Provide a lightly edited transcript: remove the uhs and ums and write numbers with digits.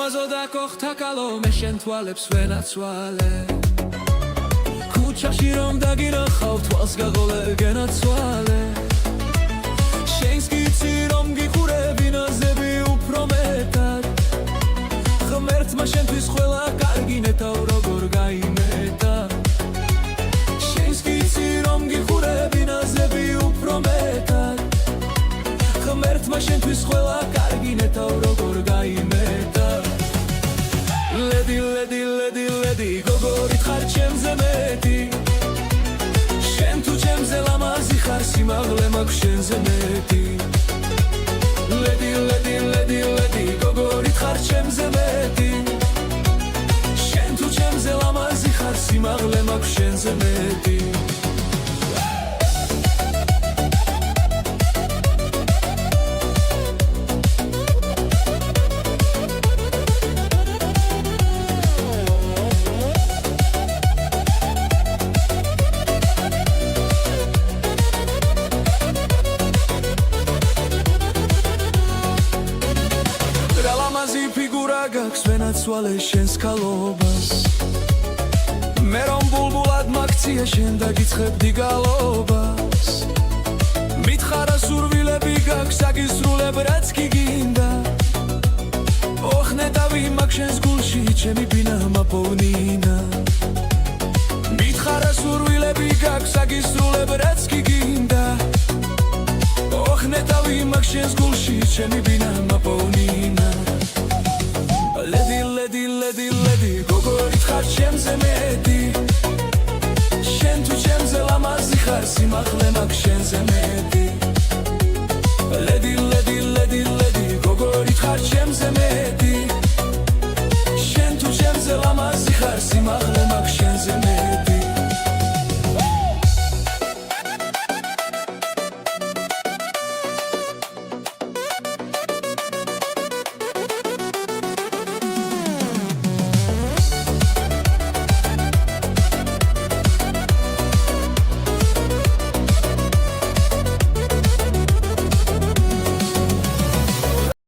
Amazon kochta kalo me shen tვალებს ვენაცვალე ქუჩაში რომ დაგინახავ თვალს გაღოლე გენაცვალე შენს გიცი რომ გიხურები ნაზები უფრო მეტად ღმერთმა შენთვის ყველა კარგი ნეტავ როგორ გაიმეტა შენს გიცი რომ გიხურები ნაზები უფრო მეტად ღმერთმა შენთვის ყველა კარგი ნეტავ როგორ გაიმეტა Lady, lady, lady, lady, გოგორით ხარ ჩემზე მეტი შენ თუ ჩემზე ლამაზი ხარ სიმაღლე მაქვს შენზე მეტი Lady, lady, lady, lady, გოგორით ხარ ჩემზე მეტი შენ თუ ჩემზე ლამაზი ხარ სიმაღლე მაქვს შენზე მეტი ფიგურა გაქვს ვენაცვალე შენს ქალობას მე რომ ბულბულად მაგცია შენ დაგიცხებდი გალობას მითხარა სურვილები გაქვს აგისრულებ რაც კი გინდა ოხნე დავი მაგ შენს გულში ჩემი ბინა მაპოვნინა მითხარა სურვილები გაქვს აგისრულებ რაც კი გინდა ოხნე დავი მაგ შენს გულში ჩემი ბინა მაპოვნინა Lady, lady, lady, lady, გოგორით ხარ ჩემზე მეტი შენ თუ ჩემზე ლამაზი ხარ სიმაღლე მაქვს შენზე მეტი Lady, lady, lady, lady, გოგორით ხარ ჩემზე მეტი შენ თუ ჩემზე ლამაზი ხარ სიმაღლე